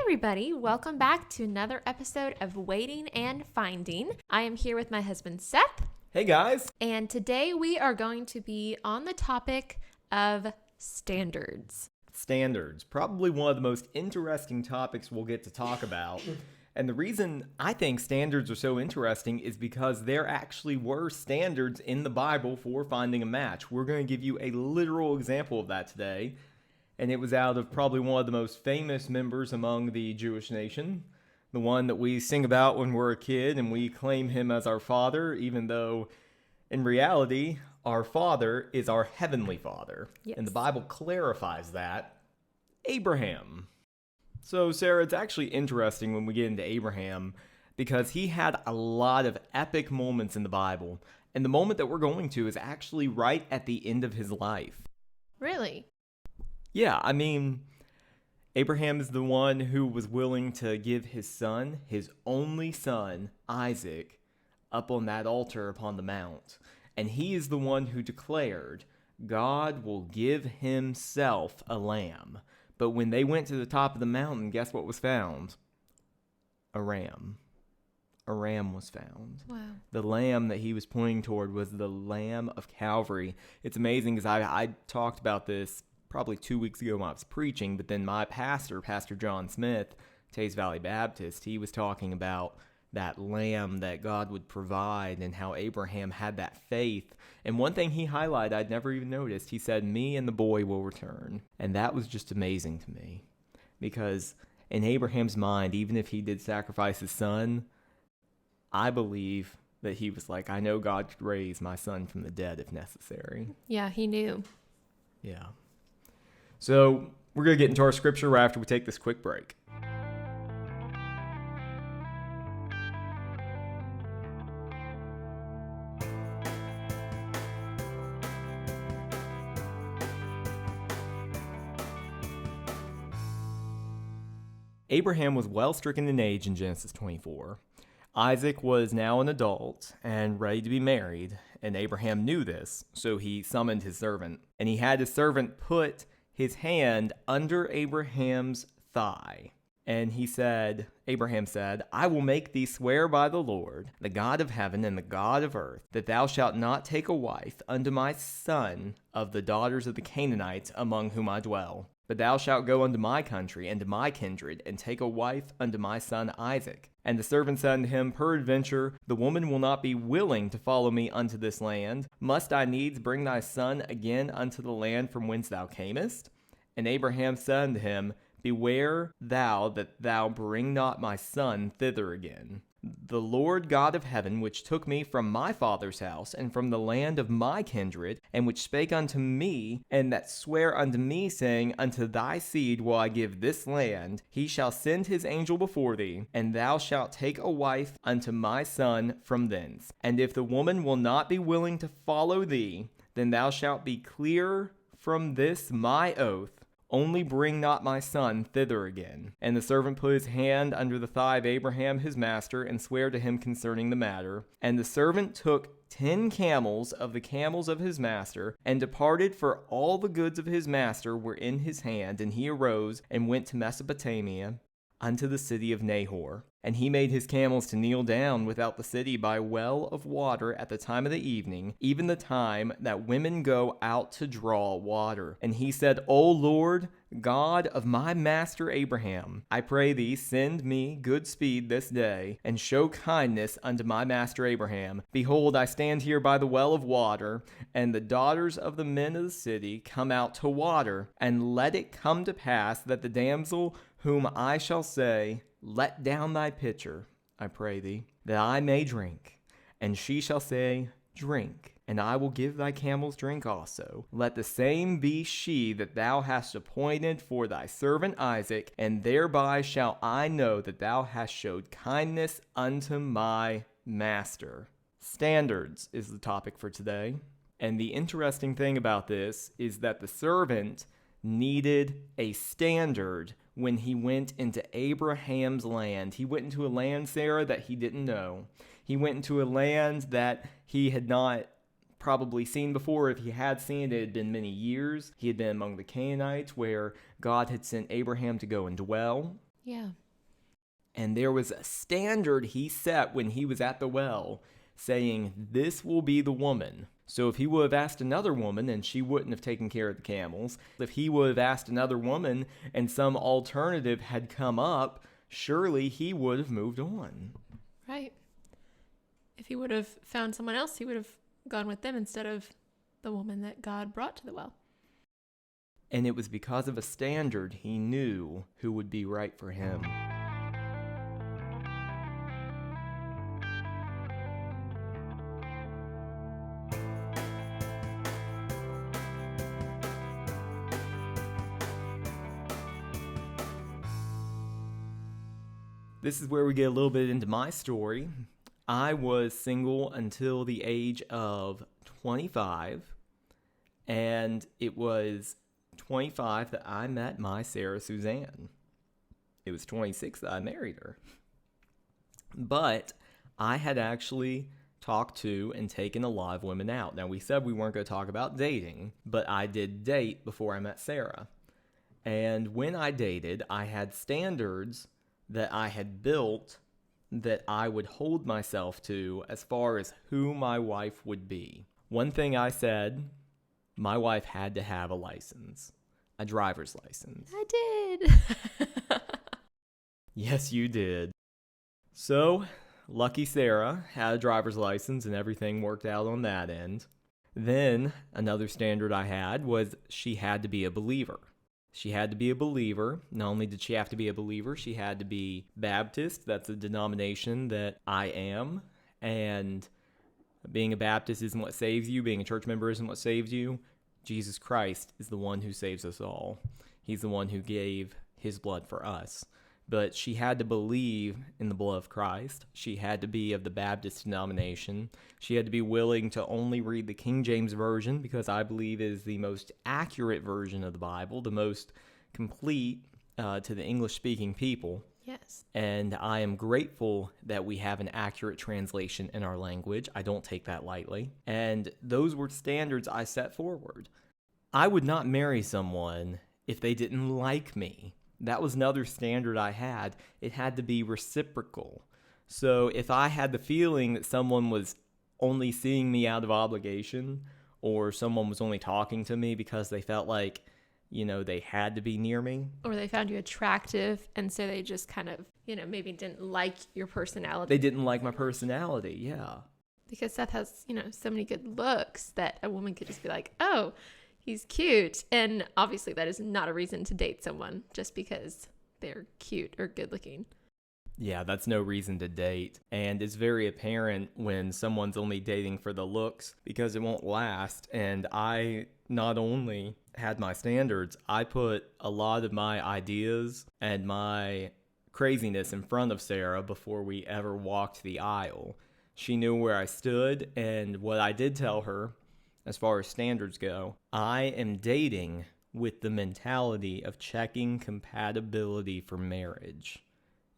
everybody, welcome back to another episode of Waiting and Finding. I am here with my husband Seth. Hey guys! And today we are going to be on the topic of standards. Standards, probably one of the most interesting topics we'll get to talk about. And the reason I think standards are so interesting is because there actually were standards in the Bible for finding a match. We're going to give you a literal example of that today. And it was out of probably one of the most famous members among the Jewish nation. The one that we sing about when we're a kid and we claim him as our father, even though in reality, our father is our heavenly father. Yes. And the Bible clarifies that. Abraham. So, Sarah, it's actually interesting when we get into Abraham because he had a lot of epic moments in the Bible. And the moment that we're going to is actually right at the end of his life. Really? Yeah, I mean, Abraham is the one who was willing to give his son, his only son, Isaac, up on that altar upon the mount. And he is the one who declared, God will give himself a lamb. But when they went to the top of the mountain, guess what was found? A ram. A ram was found. Wow. The lamb that he was pointing toward was the Lamb of Calvary. It's amazing because I talked about this probably 2 weeks ago when I was preaching, but then my pastor, Pastor John Smith, Tays Valley Baptist, he was talking about that lamb that God would provide and how Abraham had that faith. And one thing he highlighted I'd never even noticed, he said, me and the boy will return. And that was just amazing to me because in Abraham's mind, even if he did sacrifice his son, I believe that he was like, I know God could raise my son from the dead if necessary. Yeah, he knew. Yeah. So we're going to get into our scripture right after we take this quick break. Abraham was well stricken in age in Genesis 24. Isaac was now an adult and ready to be married, and Abraham knew this, so he summoned his servant. And he had his servant put his hand under Abraham's thigh. And Abraham said, I will make thee swear by the Lord, the God of heaven and the God of earth, that thou shalt not take a wife unto my son of the daughters of the Canaanites among whom I dwell. But thou shalt go unto my country and to my kindred, and take a wife unto my son Isaac. And the servant said unto him, Peradventure, the woman will not be willing to follow me unto this land. Must I needs bring thy son again unto the land from whence thou camest? And Abraham said unto him, Beware thou that thou bring not my son thither again. The Lord God of heaven, which took me from my father's house, and from the land of my kindred, and which spake unto me, and that sware unto me, saying, Unto thy seed will I give this land, he shall send his angel before thee, and thou shalt take a wife unto my son from thence. And if the woman will not be willing to follow thee, then thou shalt be clear from this my oath, only bring not my son thither again. And the servant put his hand under the thigh of Abraham his master, and sware to him concerning the matter. And the servant took 10 camels of the camels of his master, and departed, for all the goods of his master were in his hand. And he arose, and went to Mesopotamia, unto the city of Nahor. And he made his camels to kneel down without the city by a well of water at the time of the evening, even the time that women go out to draw water. And he said, O Lord, God of my master Abraham, I pray thee, send me good speed this day, and show kindness unto my master Abraham. Behold, I stand here by the well of water, and the daughters of the men of the city come out to water. And let it come to pass that the damsel whom I shall say, Let down thy pitcher, I pray thee, that I may drink. And she shall say, Drink, and I will give thy camels drink also. Let the same be she that thou hast appointed for thy servant Isaac, and thereby shall I know that thou hast showed kindness unto my master. Standards is the topic for today. And the interesting thing about this is that the servant needed a standard when he went into Abraham's land. He went into a land, Sarah, that he didn't know. He went into a land that he had not probably seen before. If he had seen it, it had been many years. He had been among the Canaanites, where God had sent Abraham to go and dwell. Yeah. And there was a standard he set when he was at the well, saying, this will be the woman. So if he would have asked another woman and she wouldn't have taken care of the camels, if he would have asked another woman and some alternative had come up, surely he would have moved on. Right. If he would have found someone else, he would have gone with them instead of the woman that God brought to the well. And it was because of a standard he knew who would be right for him. This is where we get a little bit into my story. I was single until the age of 25, and it was 25 that I met my Sarah Suzanne. It was 26 that I married her. But I had actually talked to and taken a lot of women out. Now, we said we weren't going to talk about dating, but I did date before I met Sarah. And when I dated, I had standards that I had built that I would hold myself to as far as who my wife would be. One thing I said, my wife had to have a license, a driver's license. I did. Yes, you did. So, lucky Sarah had a driver's license and everything worked out on that end. Then, another standard I had was she had to be a believer. She had to be a believer. Not only did she have to be a believer, she had to be Baptist. That's a denomination that I am. And being a Baptist isn't what saves you. Being a church member isn't what saves you. Jesus Christ is the one who saves us all. He's the one who gave his blood for us. But she had to believe in the blood of Christ. She had to be of the Baptist denomination. She had to be willing to only read the King James Version, because I believe is the most accurate version of the Bible, the most complete to the English-speaking people. Yes. And I am grateful that we have an accurate translation in our language. I don't take that lightly. And those were standards I set forward. I would not marry someone if they didn't like me. That was another standard I had. It had to be reciprocal. So if I had the feeling that someone was only seeing me out of obligation, or someone was only talking to me because they felt like, they had to be near me. Or they found you attractive, and so they just kind of, maybe didn't like your personality. They didn't like my personality, yeah. Because Seth has, so many good looks that a woman could just be like, oh, he's cute. And obviously that is not a reason to date someone just because they're cute or good looking. Yeah, that's no reason to date. And it's very apparent when someone's only dating for the looks, because it won't last. And I not only had my standards, I put a lot of my ideas and my craziness in front of Sarah before we ever walked the aisle. She knew where I stood, and what I did tell her, as far as standards go, I am dating with the mentality of checking compatibility for marriage.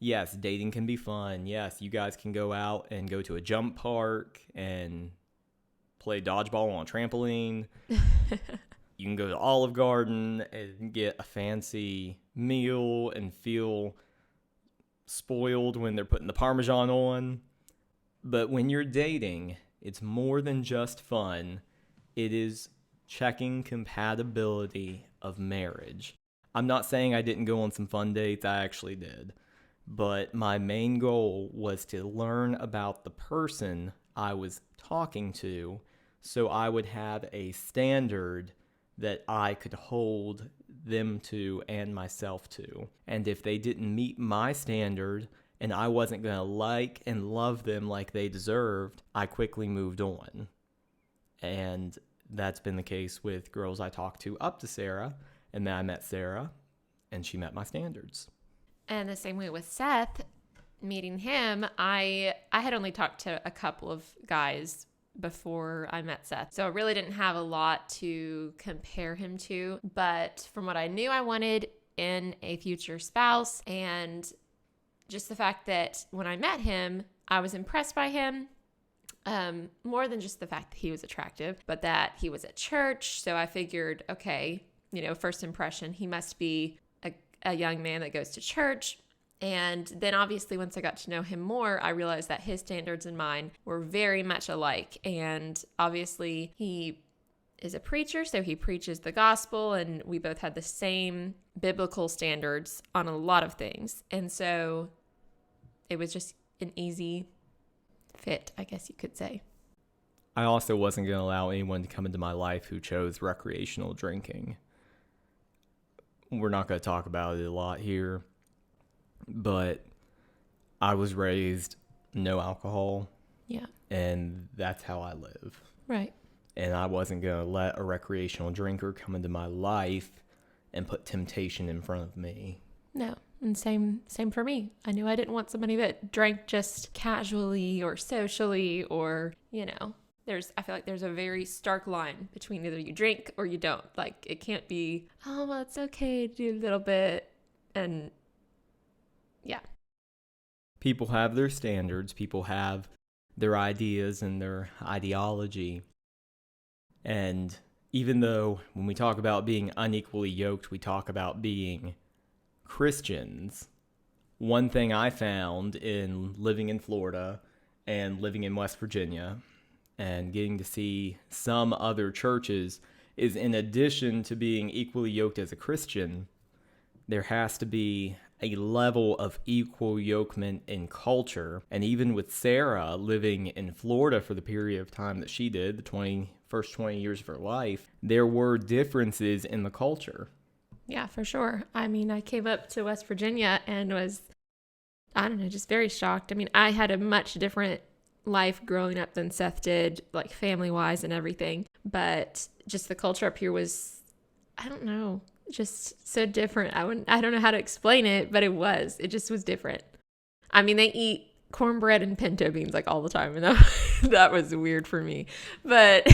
Yes, dating can be fun. Yes, you guys can go out and go to a jump park and play dodgeball on a trampoline. You can go to Olive Garden and get a fancy meal and feel spoiled when they're putting the Parmesan on. But when you're dating, it's more than just fun. It is checking compatibility of marriage. I'm not saying I didn't go on some fun dates. I actually did. But my main goal was to learn about the person I was talking to, so I would have a standard that I could hold them to and myself to. And if they didn't meet my standard and I wasn't going to like and love them like they deserved, I quickly moved on. And that's been the case with girls I talked to up to Sarah, and then I met Sarah, and she met my standards. And the same way with Seth, meeting him, I had only talked to a couple of guys before I met Seth. So I really didn't have a lot to compare him to. But from what I knew I wanted in a future spouse, and just the fact that when I met him, I was impressed by him. More than just the fact that he was attractive, but that he was at church. So I figured, okay, first impression, he must be a young man that goes to church. And then obviously once I got to know him more, I realized that his standards and mine were very much alike. And obviously he is a preacher, so he preaches the gospel, and we both had the same biblical standards on a lot of things. And so it was just an easy fit, I guess you could say. I also wasn't going to allow anyone to come into my life who chose recreational drinking. We're not going to talk about it a lot here, but I was raised no alcohol. Yeah. And that's how I live. Right. And I wasn't going to let a recreational drinker come into my life and put temptation in front of me. No. And same for me. I knew I didn't want somebody that drank just casually or socially or, I feel like there's a very stark line between either you drink or you don't. Like, it can't be, oh, well, it's okay to do a little bit. And yeah. People have their standards. People have their ideas and their ideology. And even though when we talk about being unequally yoked, we talk about being Christians, one thing I found in living in Florida and living in West Virginia and getting to see some other churches is, in addition to being equally yoked as a Christian, there has to be a level of equal yokement in culture. And even with Sarah living in Florida for the period of time that she did, the first 20 years of her life, there were differences in the culture. Yeah, for sure. I mean, I came up to West Virginia and was, just very shocked. I mean, I had a much different life growing up than Seth did, like family-wise and everything. But just the culture up here was, just so different. I don't know how to explain it, but it just was different. I mean, they eat cornbread and pinto beans like all the time, and that was weird for me. But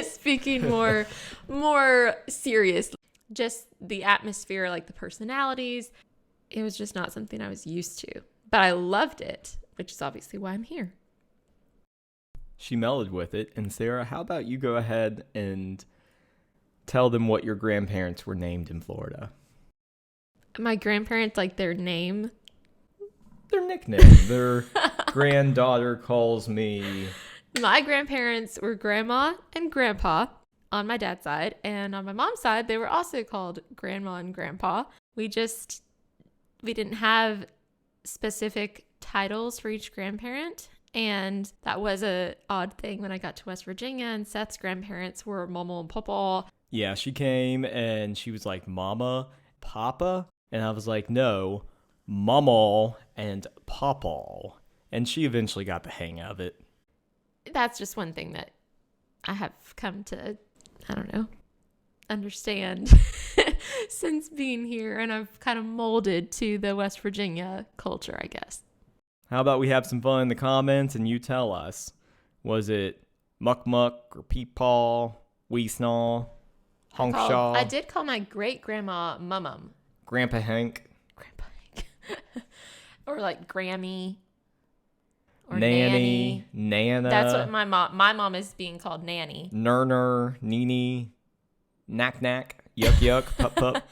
speaking more serious, just the atmosphere, like the personalities, it was just not something I was used to. But I loved it, which is obviously why I'm here. She melded with it. And Sarah, how about you go ahead and tell them what your grandparents were named in Florida? My grandparents, like their name? Their nickname. Their granddaughter calls me. My grandparents were Grandma and Grandpa on my dad's side. And on my mom's side, they were also called Grandma and Grandpa. We didn't have specific titles for each grandparent. And that was a odd thing when I got to West Virginia, and Seth's grandparents were Mama and Papa. Yeah, she came and she was like, Mama, Papa? And I was like, no, Mama and Papa. And she eventually got the hang of it. That's just one thing that I have come to, understand since being here. And I've kind of molded to the West Virginia culture, I guess. How about we have some fun in the comments and you tell us, was it Muck Muck or Peepaw, Weesnaw, Honkshaw? I did call my great-grandma Mum. Grandpa Hank. Grandpa Hank. Or like Grammy. Or Nanny. Nana. That's what my mom is being called Nanny. Ner, Nini, Knack Knack, Yuck Yuck, Pup Pup.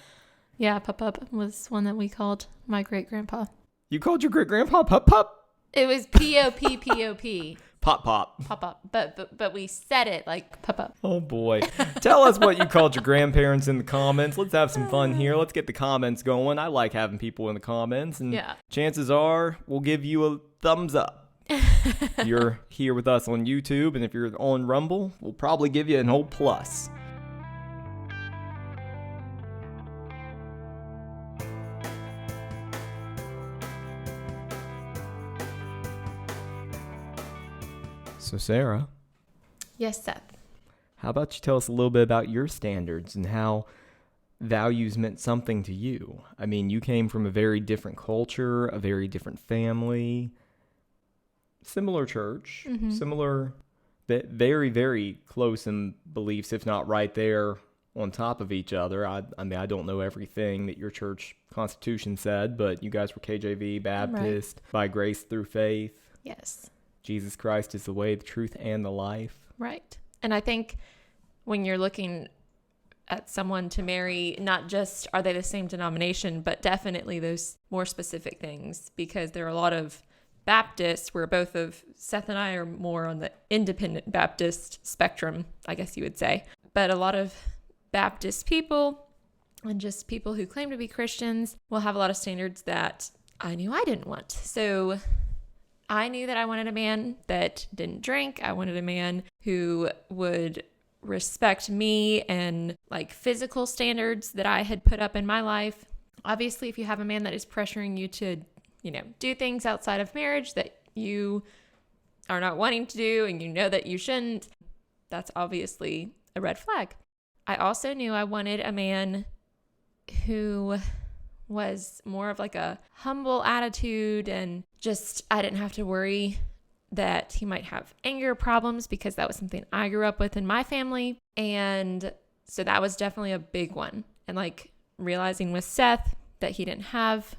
Yeah, Pup Pup was one that we called my great-grandpa. You called your great-grandpa Pup Pup? It was P-O-P-P-O-P. Pop Pop. Pop Up. But we said it like Pup Up. Oh, boy. Tell us what you called your grandparents in the comments. Let's have some fun here. Let's get the comments going. I like having people in the comments. And chances are we'll give you a thumbs up. If you're here with us on YouTube, and if you're on Rumble, we'll probably give you an old plus. So, Sarah. Yes, Seth. How about you tell us a little bit about your standards and how values meant something to you? I mean, you came from a very different culture, a very different family, similar church, similar, very, very close in beliefs, if not right there on top of each other. I mean, I don't know everything that your church constitution said, but you guys were KJV, Baptist, by grace through faith. Yes. Jesus Christ is the way, the truth, and the life. Right. And I think when you're looking at someone to marry, not just are they the same denomination, but definitely those more specific things, because there are a lot of Baptists where both of Seth and I are more on the independent Baptist spectrum, I guess you would say. But a lot of Baptist people and just people who claim to be Christians will have a lot of standards that I knew I didn't want. So I knew that I wanted a man that didn't drink. I wanted a man who would respect me and like physical standards that I had put up in my life. Obviously, if you have a man that is pressuring you to, do things outside of marriage that you are not wanting to do and you know that you shouldn't, that's obviously a red flag. I also knew I wanted a man who was more of like a humble attitude, and just I didn't have to worry that he might have anger problems, because that was something I grew up with in my family. And so that was definitely a big one. And like realizing with Seth that he didn't have,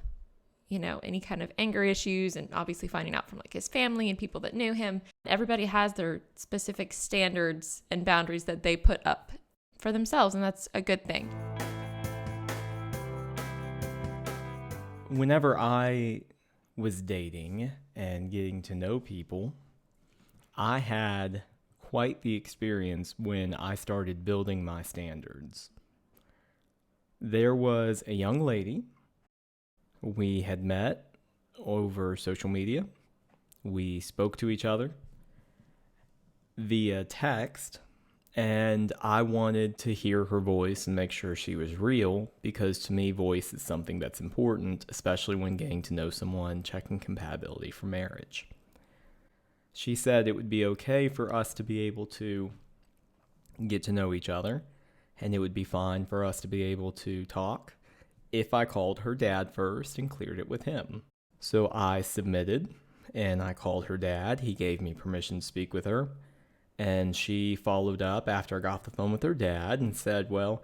any kind of anger issues, and obviously finding out from like his family and people that knew him. Everybody has their specific standards and boundaries that they put up for themselves, and that's a good thing. Whenever I was dating and getting to know people, I had quite the experience when I started building my standards. There was a young lady. We had met over social media. We spoke to each other via text, and I wanted to hear her voice and make sure she was real, because to me, voice is something that's important, especially when getting to know someone, checking compatibility for marriage. She said it would be okay for us to be able to get to know each other, and it would be fine for us to be able to talk if I called her dad first and cleared it with him. So I submitted, and I called her dad. He gave me permission to speak with her. And she followed up after I got off the phone with her dad and said, well,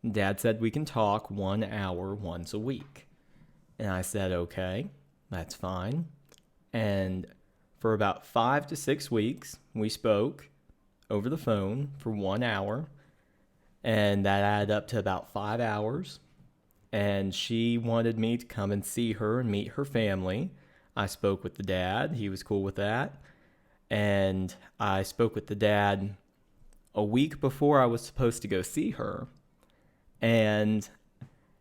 Dad said we can talk 1 hour once a week. And I said, okay, that's fine. And for about 5 to 6 weeks, we spoke over the phone for 1 hour. And that added up to about 5 hours. And she wanted me to come and see her and meet her family. I spoke with the dad. He was cool with that. And I spoke with the dad a week before I was supposed to go see her. And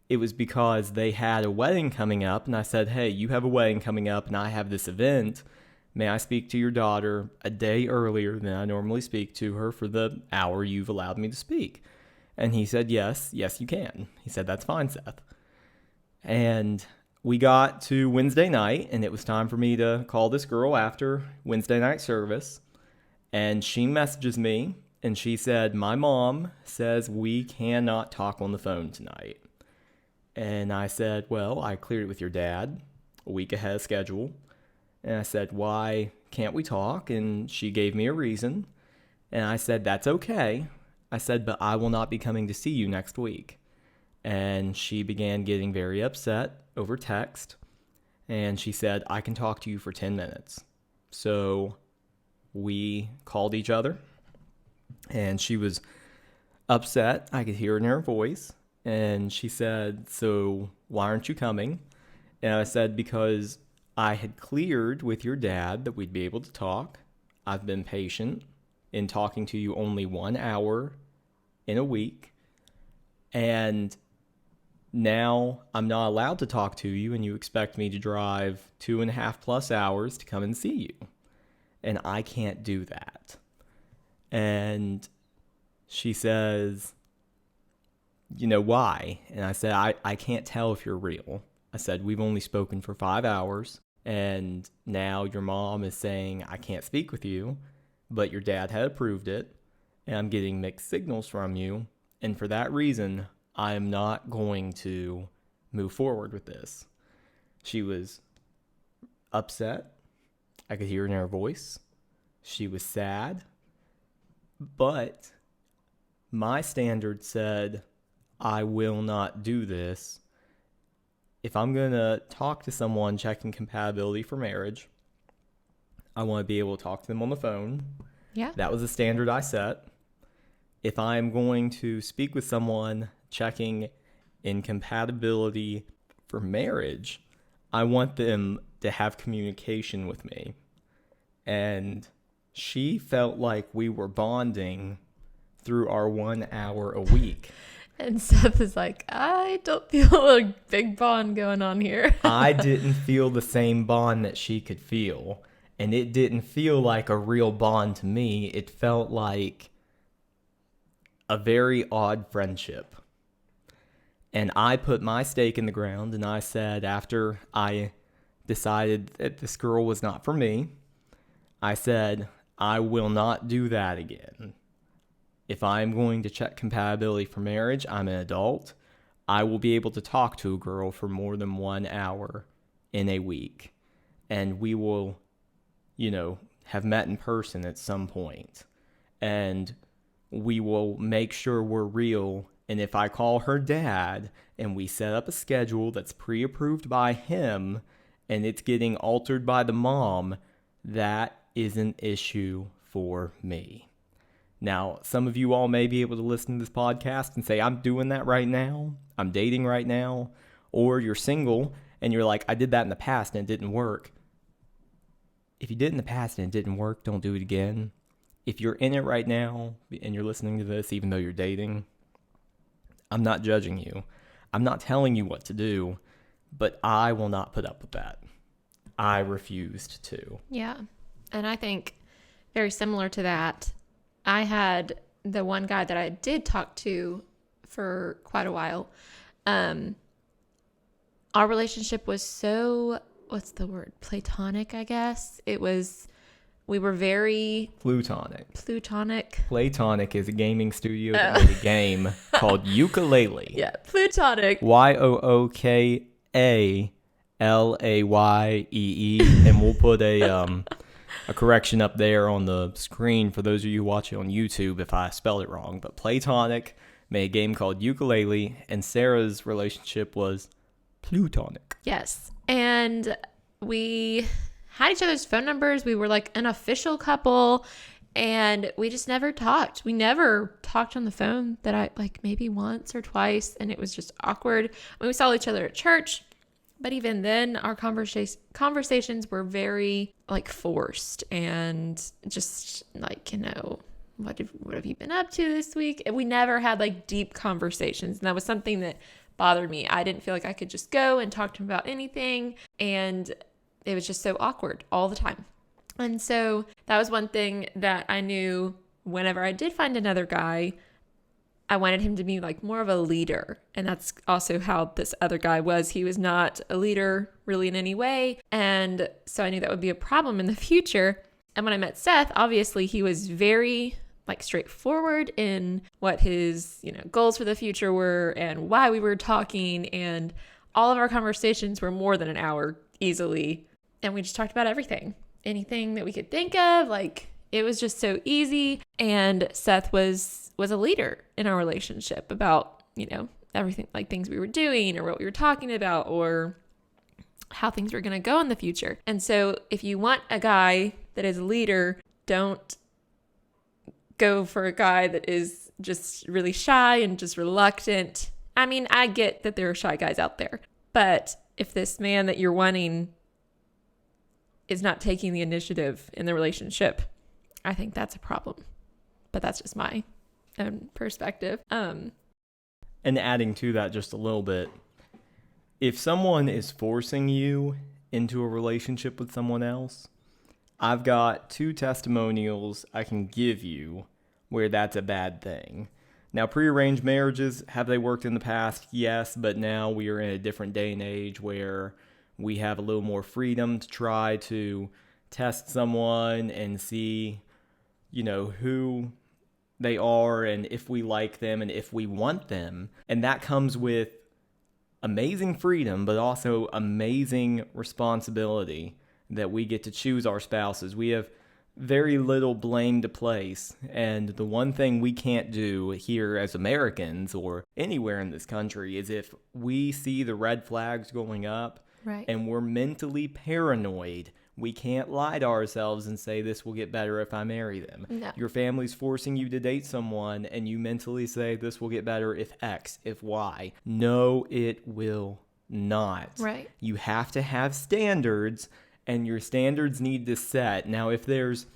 it was because they had a wedding coming up. And I said, hey, you have a wedding coming up and I have this event. May I speak to your daughter a day earlier than I normally speak to her for the hour you've allowed me to speak? And he said, yes, you can. He said, that's fine, Seth. And we got to Wednesday night, and it was time for me to call this girl after Wednesday night service. And she messages me, and she said, my mom says we cannot talk on the phone tonight. And I said, well, I cleared it with your dad a week ahead of schedule. And I said, why can't we talk? And she gave me a reason. And I said, that's okay. I said, but I will not be coming to see you next week. And she began getting very upset over text. And she said, I can talk to you for 10 minutes. So we called each other. And she was upset. I could hear it in her voice. And she said, so why aren't you coming? And I said, because I had cleared with your dad that we'd be able to talk. I've been patient in talking to you only 1 hour in a week. And now I'm not allowed to talk to you, and you expect me to drive 2.5+ hours to come and see you. And I can't do that. And she says, why? And I said, I can't tell if you're real. I said, we've only spoken for 5 hours, and now your mom is saying I can't speak with you, but your dad had approved it, and I'm getting mixed signals from you. And for that reason, I am not going to move forward with this. She was upset. I could hear it in her voice. She was sad. But my standard said, I will not do this. If I'm going to talk to someone checking compatibility for marriage, I want to be able to talk to them on the phone. Yeah. That was a standard I set. if I'm going to speak with someone checking incompatibility for marriage, I want them to have communication with me. And she felt like we were bonding through our 1 hour a week. And Seth is like, I don't feel a big bond going on here. I didn't feel the same bond that she could feel. And it didn't feel like a real bond to me. It felt like a very odd friendship. And I put my stake in the ground, and I said, after I decided that this girl was not for me, I said, I will not do that again. If I'm going to check compatibility for marriage, I'm an adult. I will be able to talk to a girl for more than 1 hour in a week. And we will, have met in person at some point. And we will make sure we're real. And if I call her dad and we set up a schedule that's pre-approved by him and it's getting altered by the mom, that is an issue for me. Now, some of you all may be able to listen to this podcast and say, I'm doing that right now. I'm dating right now. Or you're single and you're like, I did that in the past and it didn't work. If you did in the past and it didn't work, don't do it again. If you're in it right now and you're listening to this, even though you're dating, I'm not judging you. I'm not telling you what to do, but I will not put up with that. I refused to. Yeah. And I think very similar to that, I had the one guy that I did talk to for quite a while. Our relationship was so, what's the word? Platonic, I guess. We were very... Plutonic. Platonic is a gaming studio that made a game called Yooka-Laylee. Yeah, Plutonic. Yookalayee. And we'll put a correction up there on the screen for those of you watching on YouTube if I spelled it wrong. But Platonic made a game called Yooka-Laylee, and Sarah's relationship was Plutonic. Yes. And we had each other's phone numbers. We were like an official couple, and we just never talked. We never talked on the phone maybe once or twice, and it was just awkward. We saw each other at church, but even then our conversations were very forced and just what have you been up to this week? And we never had deep conversations, and that was something that bothered me. I didn't feel like I could just go and talk to him about anything, and it was just so awkward all the time. And so that was one thing that I knew whenever I did find another guy, I wanted him to be more of a leader. And that's also how this other guy was. He was not a leader really in any way. And so I knew that would be a problem in the future. And when I met Seth, obviously he was very straightforward in what his, goals for the future were and why we were talking. And all of our conversations were more than an hour easily. And we just talked about anything that we could think of. It was just so easy. And Seth was a leader in our relationship about, everything, things we were doing or what we were talking about or how things were going to go in the future. And so if you want a guy that is a leader, don't go for a guy that is just really shy and just reluctant. I mean, I get that there are shy guys out there, but if this man that you're wanting is not taking the initiative in the relationship, I think that's a problem. But that's just my own perspective. And adding to that just a little bit, if someone is forcing you into a relationship with someone else, I've got 2 testimonials I can give you where that's a bad thing. Now, prearranged marriages, have they worked in the past? Yes, but now we are in a different day and age where we have a little more freedom to try to test someone and see, who they are and if we like them and if we want them. And that comes with amazing freedom, but also amazing responsibility that we get to choose our spouses. We have very little blame to place. And the one thing we can't do here as Americans or anywhere in this country is if we see the red flags going up, right, and we're mentally paranoid, We can't lie to ourselves and say this will get better if I marry them. No. Your family's forcing you to date someone and you mentally say this will get better if X, if Y. No, it will not. Right. You have to have standards, and your standards need to set. Now, if there's,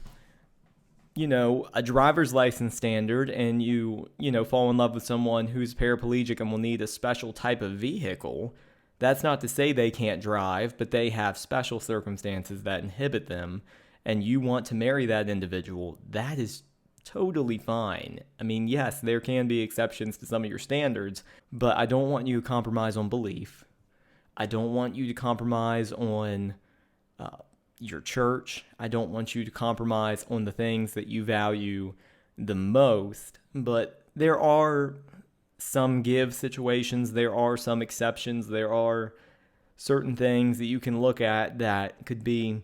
a driver's license standard and you fall in love with someone who's paraplegic and will need a special type of vehicle, that's not to say they can't drive, but they have special circumstances that inhibit them, and you want to marry that individual, that is totally fine. I mean, yes, there can be exceptions to some of your standards, but I don't want you to compromise on belief. I don't want you to compromise on your church. I don't want you to compromise on the things that you value the most, but there are some give situations, there are some exceptions, there are certain things that you can look at that could be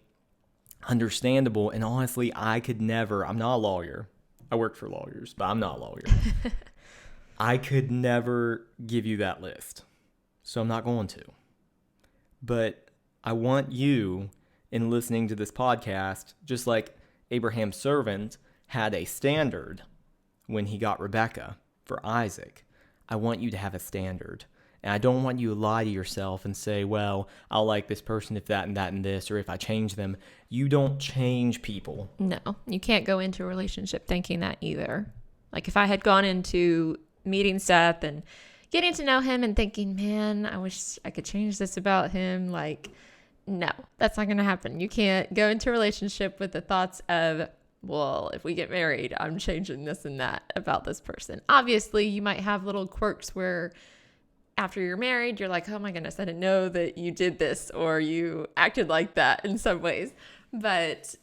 understandable. And honestly, I could never, I'm not a lawyer. I work for lawyers, but I'm not a lawyer. I could never give you that list. So I'm not going to. But I want you, in listening to this podcast, just like Abraham's servant had a standard when he got Rebekah for Isaac, I want you to have a standard. And I don't want you to lie to yourself and say, well, I'll like this person if that and that and this, or if I change them. You don't change people. No, you can't go into a relationship thinking that either. Like if I had gone into meeting Seth and getting to know him and thinking, man, I wish I could change this about him. Like, no, that's not going to happen. You can't go into a relationship with the thoughts of, well, if we get married, I'm changing this and that about this person. Obviously, you might have little quirks where after you're married, you're like, oh my goodness, I didn't know that you did this or you acted like that in some ways. But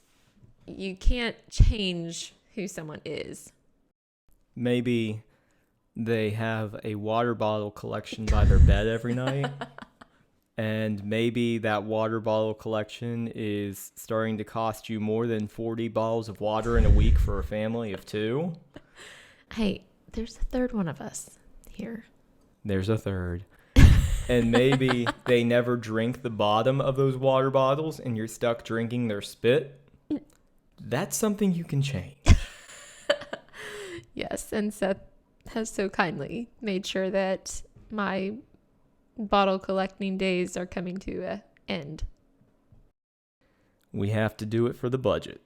you can't change who someone is. Maybe they have a water bottle collection by their bed every night. And maybe that water bottle collection is starting to cost you more than 40 bottles of water in a week for a family of 2. Hey, there's a third one of us here. There's a third. And maybe they never drink the bottom of those water bottles and you're stuck drinking their spit. That's something you can change. Yes, and Seth has so kindly made sure that my bottle collecting days are coming to an end. We have to do it for the budget,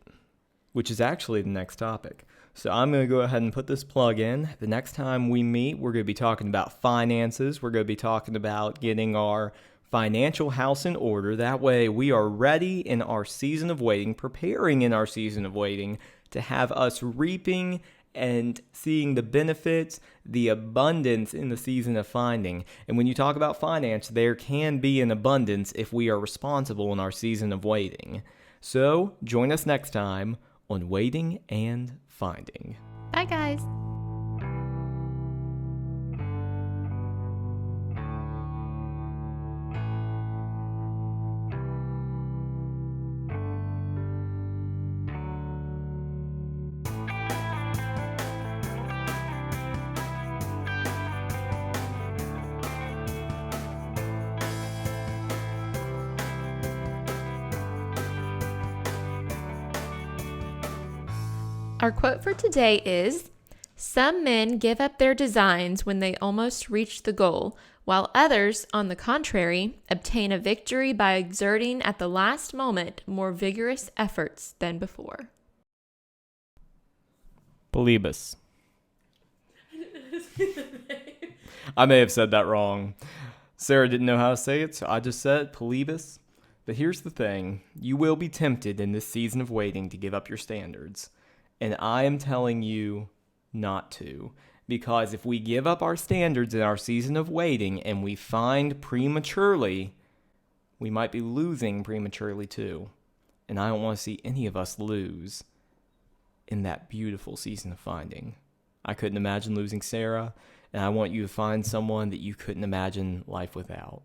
which is actually the next topic. So I'm going to go ahead and put this plug in. The next time we meet, we're going to be talking about finances. We're going to be talking about getting our financial house in order. That way we are ready in our season of waiting, preparing in our season of waiting to have us reaping and seeing the benefits, the abundance in the season of finding. And when you talk about finance, there can be an abundance if we are responsible in our season of waiting. So join us next time on Waiting and Finding. Bye, guys. Our quote for today is, "Some men give up their designs when they almost reach the goal, while others, on the contrary, obtain a victory by exerting at the last moment more vigorous efforts than before." Polybus. I may have said that wrong. Sarah didn't know how to say it, so I just said Polybus. But here's the thing. You will be tempted in this season of waiting to give up your standards. And I am telling you not to. Because if we give up our standards in our season of waiting and we find prematurely, we might be losing prematurely too. And I don't want to see any of us lose in that beautiful season of finding. I couldn't imagine losing Sarah, and I want you to find someone that you couldn't imagine life without.